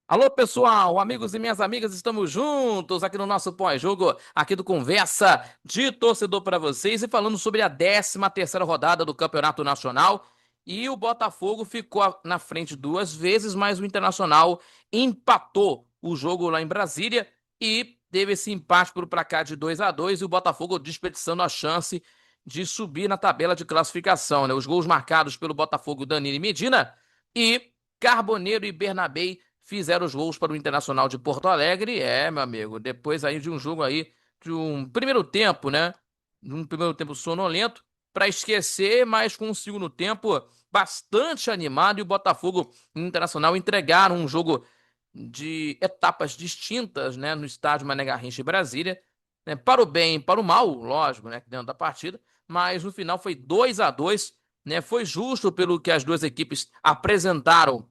Alô, pessoal, amigos e minhas amigas, estamos juntos aqui no nosso pós-jogo, aqui do Conversa de Torcedor para vocês e falando sobre a 13ª rodada do Campeonato Nacional. E o Botafogo ficou na frente duas vezes, mas o Internacional empatou o jogo lá em Brasília e teve esse empate por placar de 2-2 e o Botafogo desperdiçando a chance de subir na tabela de classificação, né? Os gols marcados pelo Botafogo, Danilo e Medina, e Carboneiro e Bernabé fizeram os gols para o Internacional de Porto Alegre. Meu amigo, depois aí de um jogo aí, de um primeiro tempo, né? De um primeiro tempo sonolento, para esquecer, mas com um segundo tempo bastante animado e o Botafogo e o Internacional entregaram um jogo de etapas distintas, né? No estádio Mané Garrincha em Brasília, né, para o bem e para o mal, lógico, né? Dentro da partida, mas no final foi 2-2, né? Foi justo pelo que as duas equipes apresentaram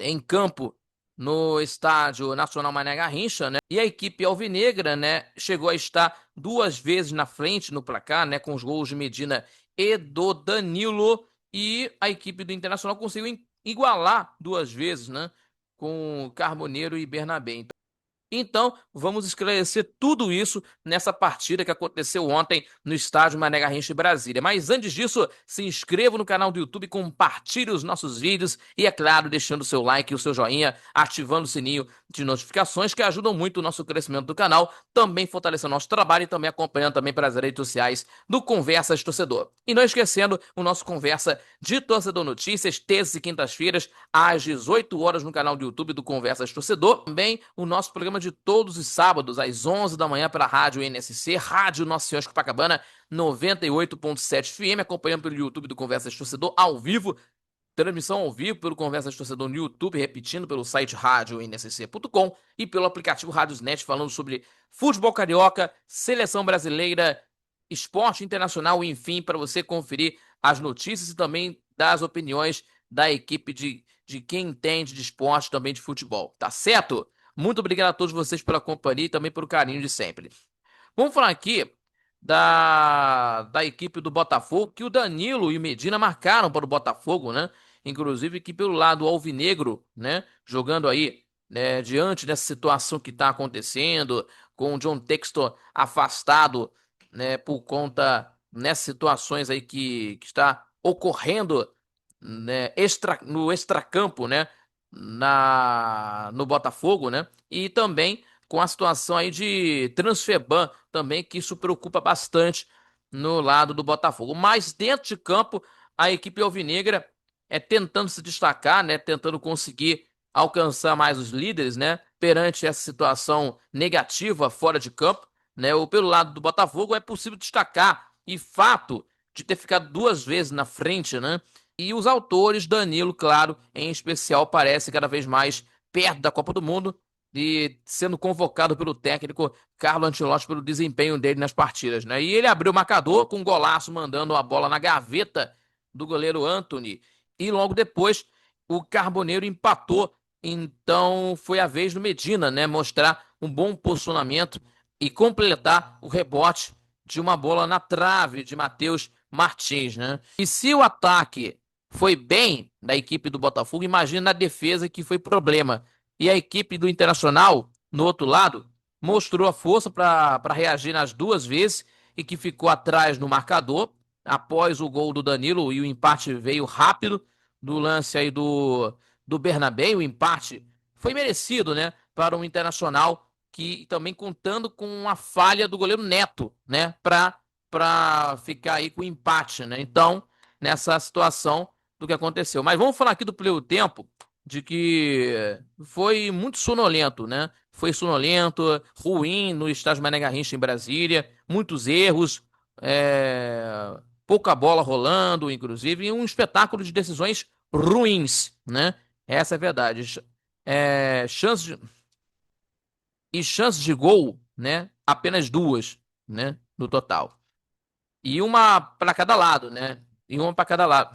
em campo no estádio Nacional Mané Garrincha, né? E a equipe alvinegra, né, chegou a estar duas vezes na frente no placar, né, com os gols de Medina e do Danilo, e a equipe do Internacional conseguiu igualar duas vezes, né, com Carboneiro e Bernabé. Então, vamos esclarecer tudo isso nessa partida que aconteceu ontem no estádio Mané Garrincha em Brasília. Mas antes disso, se inscreva no canal do YouTube, compartilhe os nossos vídeos e, é claro, deixando o seu like e o seu joinha, ativando o sininho de notificações que ajudam muito o nosso crescimento do canal, também fortalecendo o nosso trabalho e também acompanhando também pelas redes sociais do Conversas de Torcedor. E não esquecendo o nosso Conversa de Torcedor Notícias, terças e quintas-feiras, às 18 horas no canal do YouTube do Conversas de Torcedor. Também o nosso programa de todos os sábados, às 11 da manhã, pela Rádio NSC, Rádio Nossa Senhora de Copacabana, 98.7 FM, acompanhando pelo YouTube do Conversas de Torcedor, ao vivo, transmissão ao vivo pelo Conversas de Torcedor no YouTube, repetindo pelo site radioNSC.com e pelo aplicativo Radiosnet, falando sobre futebol carioca, seleção brasileira, esporte internacional, enfim, para você conferir as notícias e também dar as opiniões da equipe de quem entende de esporte, também de futebol, tá certo? Muito obrigado a todos vocês pela companhia e também pelo carinho de sempre. Vamos falar aqui da equipe do Botafogo, que o Danilo e o Medina marcaram para o Botafogo, né? Inclusive que pelo lado alvinegro, né? Jogando aí, né, diante dessa situação que está acontecendo, com o John Textor afastado, né, por conta nessas situações aí que está ocorrendo, né, no extracampo, né? No Botafogo, né? E também com a situação aí de transferban também, que isso preocupa bastante no lado do Botafogo. Mas dentro de campo, a equipe alvinegra é tentando se destacar, né, tentando conseguir alcançar mais os líderes, né, perante essa situação negativa fora de campo, né? Ou pelo lado do Botafogo é possível destacar e fato de ter ficado duas vezes na frente, né? E os autores, Danilo, claro, em especial, parece cada vez mais perto da Copa do Mundo e sendo convocado pelo técnico Carlo Ancelotti pelo desempenho dele nas partidas, né? E ele abriu o marcador com um golaço, mandando a bola na gaveta do goleiro Anthony. E logo depois o Carboneiro empatou. Então foi a vez do Medina, né? Mostrar um bom posicionamento e completar o rebote de uma bola na trave de Matheus Martins, né? E se o ataque foi bem da equipe do Botafogo, imagina na defesa que foi problema. E a equipe do Internacional, no outro lado, mostrou a força para reagir nas duas vezes e que ficou atrás no marcador após o gol do Danilo e o empate veio rápido do lance aí do Bernabé. O empate foi merecido, né, para o Internacional, que também contando com a falha do goleiro Neto, né, para ficar aí com o empate, né? Então, nessa situação do que aconteceu. Mas vamos falar aqui do primeiro tempo, de que foi muito sonolento, né? Foi sonolento, ruim no estádio Mané Garrincha em Brasília, muitos erros, pouca bola rolando, inclusive, e um espetáculo de decisões ruins, né? Essa é a verdade. É, chances de gol, né? Apenas duas, né? No total. E uma para cada lado, né? E uma para cada lado.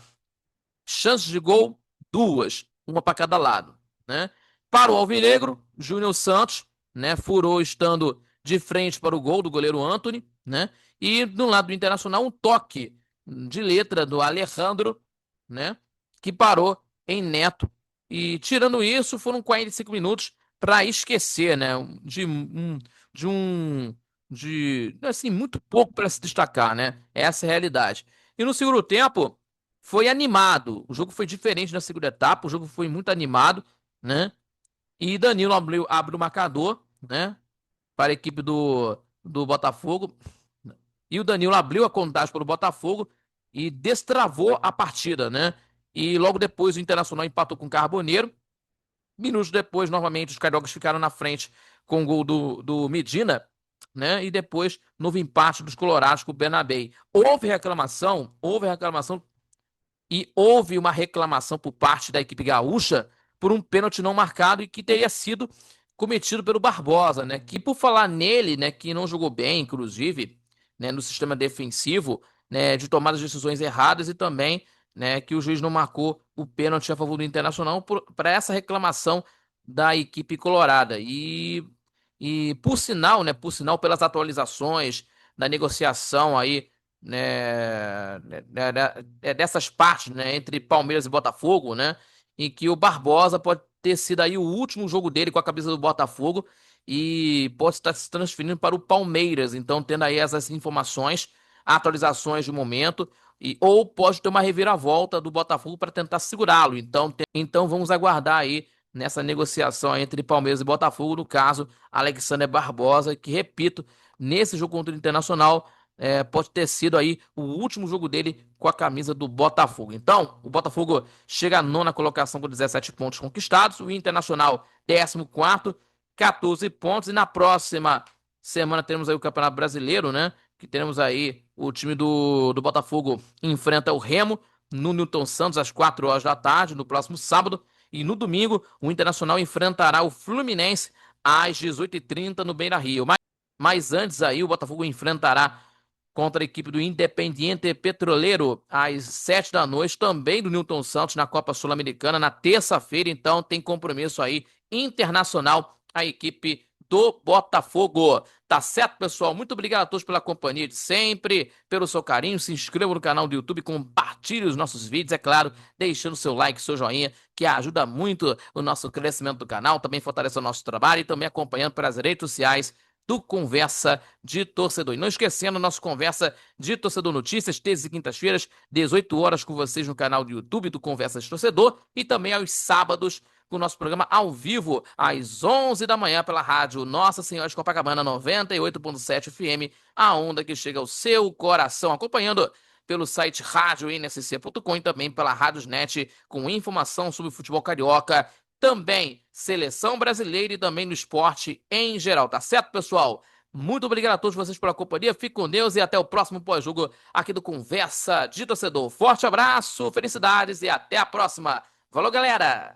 Chances de gol, duas, uma para cada lado, né? Para o Alvinegro, Júnior Santos, né, furou estando de frente para o gol do goleiro Anthony, né? E no lado do Internacional, um toque de letra do Alejandro, né, que parou em Neto E tirando isso, foram 45 minutos para esquecer, né? De um, de assim muito pouco para se destacar, né? Essa é a realidade. E no segundo tempo foi animado. O jogo foi diferente na segunda etapa. O jogo foi muito animado, né? E Danilo abriu o marcador, né? Para a equipe do Botafogo. E o Danilo abriu a contagem para o Botafogo e destravou a partida, né? E logo depois o Internacional empatou com o Carboneiro. Minutos depois, novamente, os cariocas ficaram na frente com o gol do Medina, né? E depois, novo empate dos Colorados com o Bernabéu. Houve reclamação e houve uma reclamação por parte da equipe gaúcha por um pênalti não marcado e que teria sido cometido pelo Barbosa, né? Que por falar nele, né, que não jogou bem, inclusive, né, no sistema defensivo, né, de tomar as decisões erradas e também, né, que o juiz não marcou o pênalti a favor do Internacional para essa reclamação da equipe colorada. E por sinal, né, por sinal pelas atualizações da negociação aí dessas partes, né, entre Palmeiras e Botafogo, né, em que o Barbosa pode ter sido aí o último jogo dele com a camisa do Botafogo e pode estar se transferindo para o Palmeiras. Então, tendo aí essas informações, atualizações de momento, ou pode ter uma reviravolta do Botafogo para tentar segurá-lo. Então, vamos aguardar aí nessa negociação entre Palmeiras e Botafogo, no caso, Alexander Barbosa, que, repito, nesse jogo contra o Internacional pode ter sido aí o último jogo dele com a camisa do Botafogo. Então, o Botafogo chega à nona colocação com 17 pontos conquistados, o Internacional 14º, 14 pontos, e na próxima semana temos aí o Campeonato Brasileiro, né? Que teremos aí o time do Botafogo enfrenta o Remo no Newton Santos às 4 horas da tarde, no próximo sábado, e no domingo o Internacional enfrentará o Fluminense às 18h30 no Beira-Rio. Mas antes aí o Botafogo enfrentará contra a equipe do Independiente Petroleiro às 7 da noite, também do Newton Santos na Copa Sul-Americana, na terça-feira. Então tem compromisso aí internacional a equipe do Botafogo. Tá certo, pessoal? Muito obrigado a todos pela companhia de sempre, pelo seu carinho. Se inscreva no canal do YouTube, compartilhe os nossos vídeos, é claro, deixando seu like, seu joinha, que ajuda muito o nosso crescimento do canal, também fortalece o nosso trabalho e também acompanhando pelas redes sociais do Conversa de Torcedor. E não esquecendo, nosso Conversa de Torcedor Notícias, terças e quintas-feiras, 18 horas com vocês no canal do YouTube do Conversa de Torcedor e também aos sábados com o nosso programa ao vivo, às 11 da manhã pela rádio Nossa Senhora de Copacabana 98.7 FM, a onda que chega ao seu coração, acompanhando pelo site radioNSC.com e também pela Radiosnet com informação sobre o futebol carioca, também seleção brasileira e também no esporte em geral, tá certo, pessoal? Muito obrigado a todos vocês pela companhia, fique com Deus e até o próximo pós-jogo aqui do Conversa de Torcedor. Forte abraço, felicidades e até a próxima. Falou, galera!